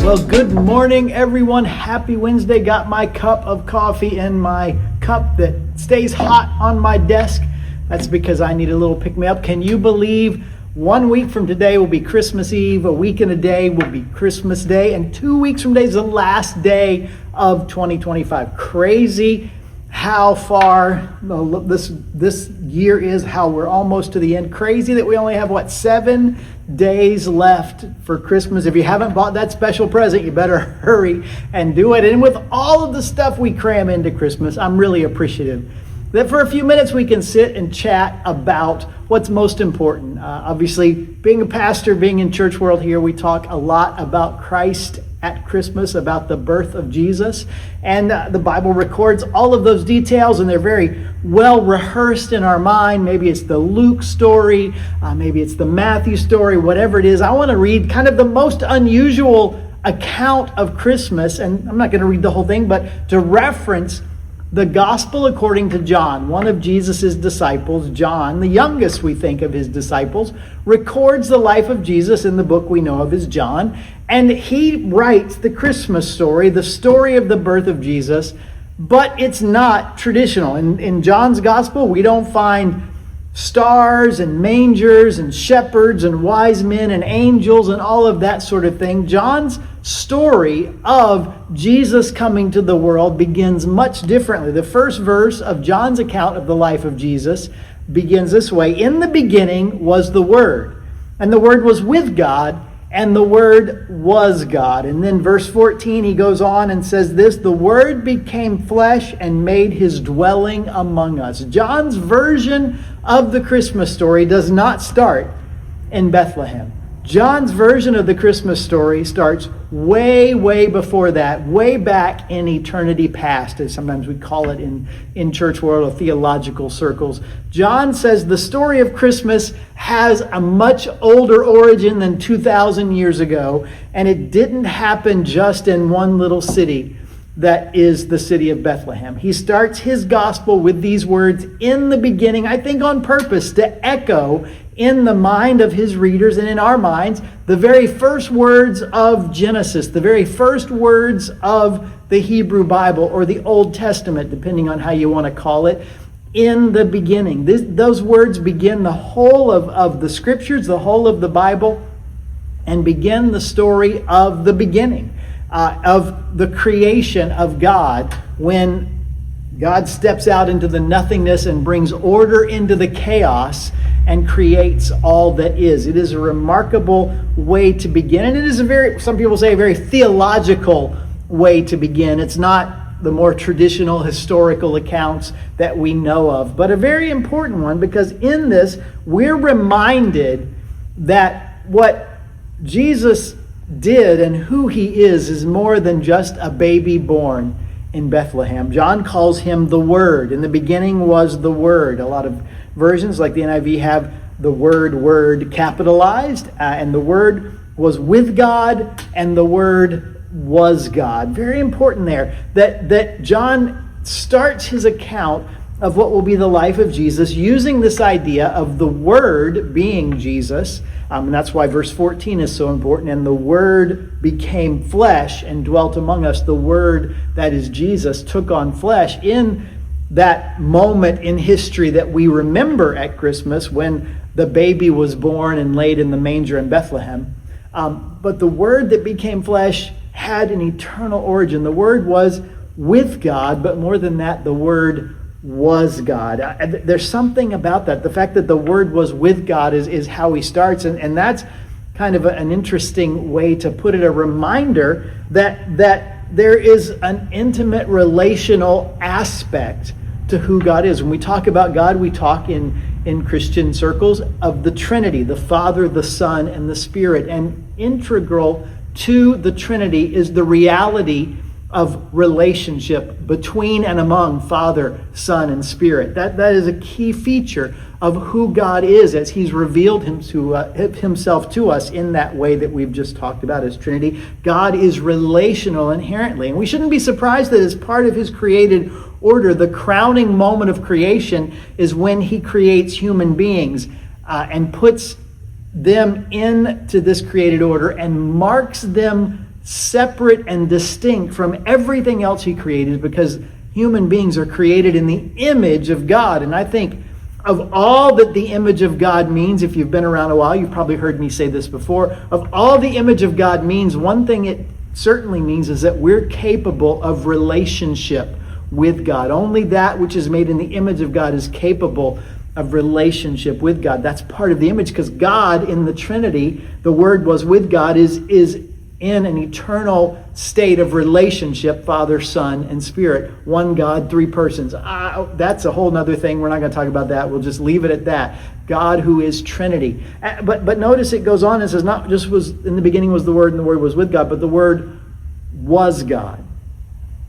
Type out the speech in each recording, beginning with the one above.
Well, good morning, everyone. Happy Wednesday. Got my cup of coffee in my cup that stays hot on my desk. That's because I need a little pick-me-up. Can you believe 1 week from today will be Christmas Eve, a week and a day will be Christmas Day, and 2 weeks from today is the last day of 2025. Crazy how far this year is, how we're almost to the end. Crazy that we only have, 7 days left for Christmas. If you haven't bought that special present, you better hurry and do it. And with all of the stuff we cram into Christmas, I'm really appreciative that for a few minutes we can sit and chat about what's most important. Obviously, being a pastor, being in church world here, we talk a lot about Christ at Christmas, about the birth of Jesus. And the Bible records all of those details, and they're very well rehearsed in our mind. Maybe it's the Luke story, maybe it's the Matthew story, whatever it is. I want to read kind of the most unusual account of Christmas, and I'm not going to read the whole thing, but to reference the Gospel according to John, one of Jesus' disciples. John, the youngest, we think, of his disciples, records the life of Jesus in the book we know of as John. And he writes the Christmas story, the story of the birth of Jesus, but it's not traditional. In John's Gospel, we don't find stars and mangers and shepherds and wise men and angels and all of that sort of thing. John's story of Jesus coming to the world begins much differently. The first verse of John's account of the life of Jesus begins this way: "In the beginning was the Word, and the Word was with God, and the Word was God." And then verse 14, he goes on and says this: "The Word became flesh and made his dwelling among us." John's version of the Christmas story does not start in Bethlehem. John's version of the Christmas story starts way, way before that, way back in eternity past, as sometimes we call it in church world or theological circles. John says the story of Christmas has a much older origin than 2,000 years ago, and it didn't happen just in one little city that is the city of Bethlehem. He starts his gospel with these words, "In the beginning," I think on purpose to echo in the mind of his readers and in our minds the very first words of Genesis, the very first words of the Hebrew Bible or the Old Testament, depending on how you want to call it. In the beginning. Those words begin the whole of the scriptures, the whole of the Bible, and begin the story of the beginning, of the creation of God, when God steps out into the nothingness and brings order into the chaos and creates all that is. It is a remarkable way to begin. And it is some people say, a very theological way to begin. It's not the more traditional historical accounts that we know of, but a very important one, because in this, we're reminded that what Jesus did and who he is more than just a baby born in Bethlehem. John calls him the Word. In the beginning was the Word. A lot of versions, like the NIV, have the word capitalized, and the Word was with God, and the Word was God. Very important there that John starts his account of what will be the life of Jesus using this idea of the Word being Jesus. And that's why verse 14 is so important. "And the Word became flesh and dwelt among us." The Word, that is Jesus, took on flesh in that moment in history that we remember at Christmas when the baby was born and laid in the manger in Bethlehem. But the Word that became flesh had an eternal origin. The Word was with God, but more than that, the Word was God. There's something about that. The fact that the Word was with God is how he starts, and that's kind of an interesting way to put it, a reminder that there is an intimate relational aspect to who God is. When we talk about God, we talk in Christian circles of the Trinity, the Father, the Son, and the Spirit. And integral to the Trinity is the reality of relationship between and among Father, Son, and Spirit. That is a key feature of who God is as he's revealed himself to us in that way that we've just talked about as Trinity. God is relational inherently. And we shouldn't be surprised that as part of his created order, the crowning moment of creation is when he creates human beings and puts them into this created order and marks them separate and distinct from everything else he created, because human beings are created in the image of God. And I think of all that the image of God means, if you've been around a while, you've probably heard me say this before, of all the image of God means, one thing it certainly means is that we're capable of relationship with God. Only that which is made in the image of God is capable of relationship with God. That's part of the image, because God in the Trinity, the Word was with God, is in an eternal state of relationship, Father, Son, and Spirit. One God, three persons. That's a whole nother thing. We're not going to talk about that. We'll just leave it at that. God who is Trinity. But notice it goes on and says, not just was in the beginning was the Word and the Word was with God, but the Word was God.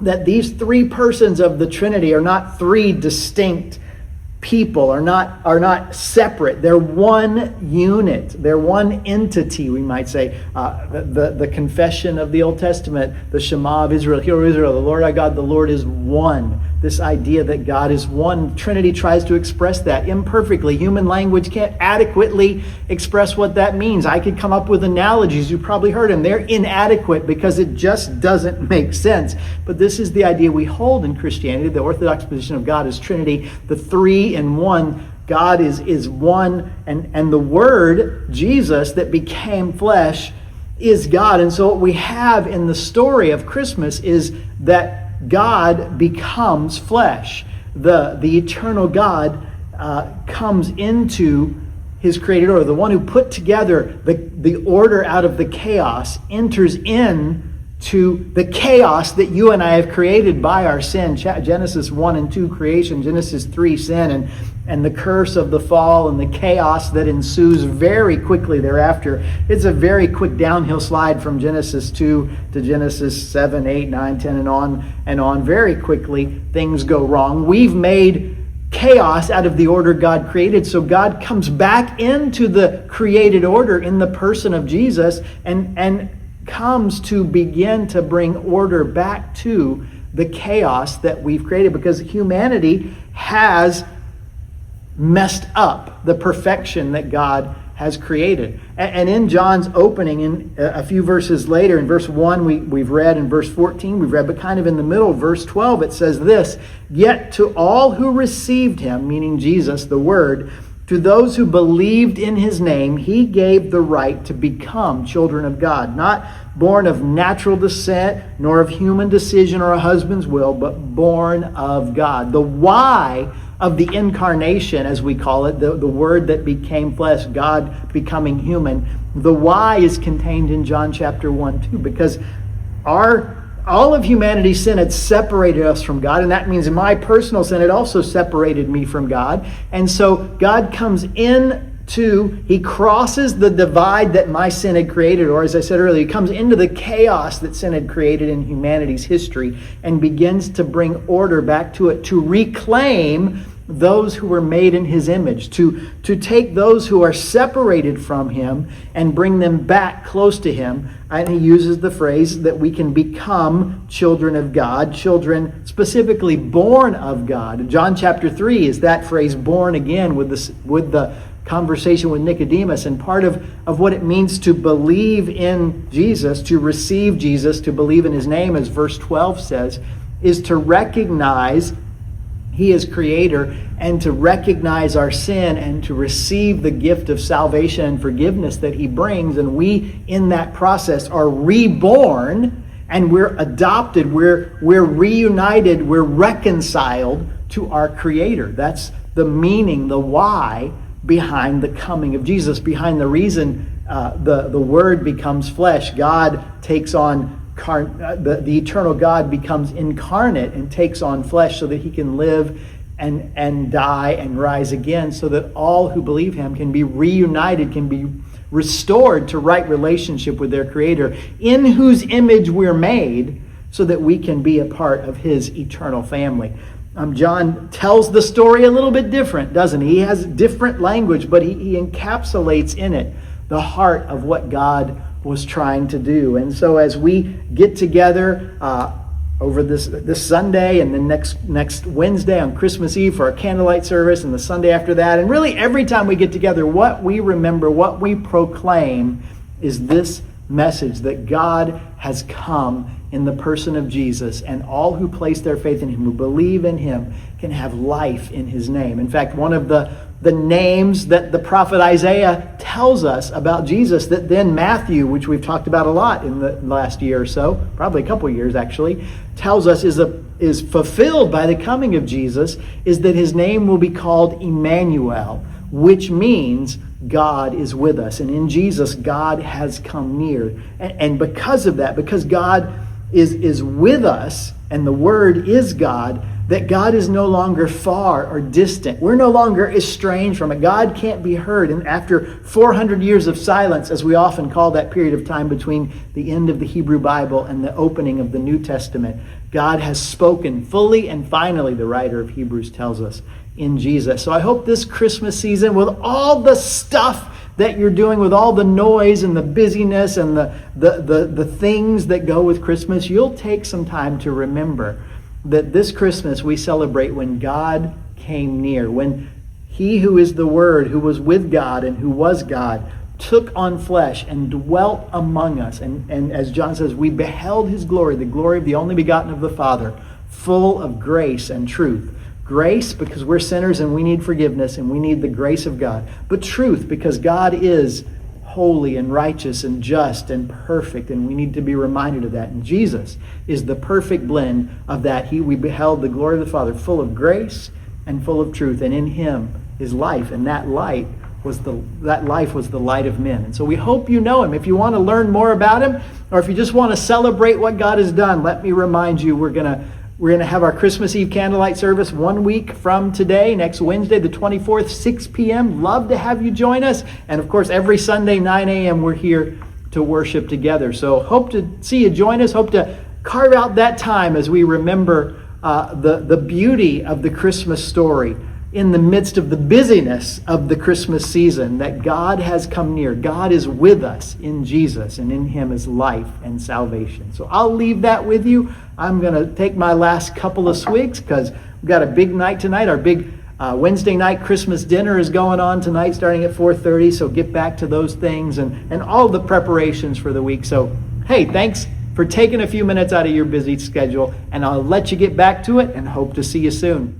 That these three persons of the Trinity are not three distinct people, are not separate. They're one unit. They're one entity, we might say. The confession of the Old Testament, the Shema of Israel, Hear, O Israel, the Lord our God, the Lord is one. This idea that God is one. Trinity tries to express that imperfectly. Human language can't adequately express what that means. I could come up with analogies. You've probably heard them. They're inadequate because it just doesn't make sense. But this is the idea we hold in Christianity. The Orthodox position of God is Trinity, the three in one. God is one, and the Word, Jesus, that became flesh, is God. And so what we have in the story of Christmas is that God becomes flesh. The eternal God comes into his created order. The one who put together the order out of the chaos enters in to the chaos that you and I have created by our sin. Genesis 1 and 2, creation. Genesis 3, sin, and the curse of the fall and the chaos that ensues very quickly thereafter. It's a very quick downhill slide from Genesis 2 to Genesis 7, 8, 9, 10, and on. Very quickly, things go wrong. We've made chaos out of the order God created. So God comes back into the created order in the person of Jesus and comes to begin to bring order back to the chaos that we've created, because humanity has messed up the perfection that God has created. And in John's opening, in a few verses later, in verse 1 we've read, in verse 14 we've read, but kind of in the middle, verse 12, it says this: "Yet to all who received him," meaning Jesus, the Word, "to those who believed in his name, he gave the right to become children of God, not born of natural descent, nor of human decision or a husband's will, but born of God." The why of the incarnation, as we call it, the Word that became flesh, God becoming human, the why is contained in John chapter 1, 2, because all of humanity's sin had separated us from God, and that means in my personal sin, it also separated me from God. And so God comes he crosses the divide that my sin had created, or as I said earlier, he comes into the chaos that sin had created in humanity's history and begins to bring order back to it, to reclaim those who were made in his image, to take those who are separated from him and bring them back close to him. And he uses the phrase that we can become children of God, children specifically born of God. John chapter 3 is that phrase, born again, with the conversation with Nicodemus. And part of what it means to believe in Jesus, to receive Jesus, to believe in his name, as verse 12 says, is to recognize he is creator, and to recognize our sin and to receive the gift of salvation and forgiveness that he brings. And we, in that process, are reborn, and we're adopted, we're reunited, we're reconciled to our creator. That's the meaning, the why behind the coming of Jesus, behind the reason the Word becomes flesh. God takes on the eternal God becomes incarnate and takes on flesh so that he can live and die and rise again, so that all who believe him can be reunited, can be restored to right relationship with their Creator, in whose image we're made, so that we can be a part of his eternal family. John tells the story a little bit different, doesn't he? He has different language, but he encapsulates in it the heart of what God was trying to do. And so as we get together over this Sunday and then next Wednesday on Christmas Eve for our candlelight service, and the Sunday after that, and really every time we get together, what we remember, what we proclaim is this message that God has come in the person of Jesus, and all who place their faith in him, who believe in him, can have life in his name. In fact, one of the names that the prophet Isaiah tells us about Jesus, that then Matthew, which we've talked about a lot in the last year or so, probably a couple of years actually, tells us is fulfilled by the coming of Jesus, is that his name will be called Emmanuel, which means God is with us. And in Jesus, God has come near. And because of that, because God is with us, and the Word is God, that God is no longer far or distant. We're no longer estranged from it. God can't be heard. And after 400 years of silence, as we often call that period of time between the end of the Hebrew Bible and the opening of the New Testament, God has spoken fully and finally, the writer of Hebrews tells us, in Jesus. So I hope this Christmas season, with all the stuff that you're doing, with all the noise and the busyness and the things that go with Christmas, you'll take some time to remember that this Christmas we celebrate when God came near, when he who is the Word, who was with God and who was God, took on flesh and dwelt among us. And as John says, we beheld his glory, the glory of the only begotten of the Father, full of grace and truth. Grace, because we're sinners and we need forgiveness and we need the grace of God. But truth, because God is holy and righteous and just and perfect, and we need to be reminded of that. And Jesus is the perfect blend of that. We beheld the glory of the Father, full of grace and full of truth, and in him is life, and that life was the light of men. And so we hope you know him. If you want to learn more about him, or if you just want to celebrate what God has done, let me remind you, we're going to have our Christmas Eve candlelight service 1 week from today, next Wednesday, the 24th, 6 p.m. Love to have you join us. And of course, every Sunday, 9 a.m., we're here to worship together. So hope to see you join us. Hope to carve out that time as we remember the beauty of the Christmas story in the midst of the busyness of the Christmas season, that God has come near. God is with us in Jesus, and in him is life and salvation. So I'll leave that with you. I'm going to take my last couple of swigs because we've got a big night tonight. Our big Wednesday night Christmas dinner is going on tonight starting at 4:30, so get back to those things and all the preparations for the week. So, hey, thanks for taking a few minutes out of your busy schedule, and I'll let you get back to it and hope to see you soon.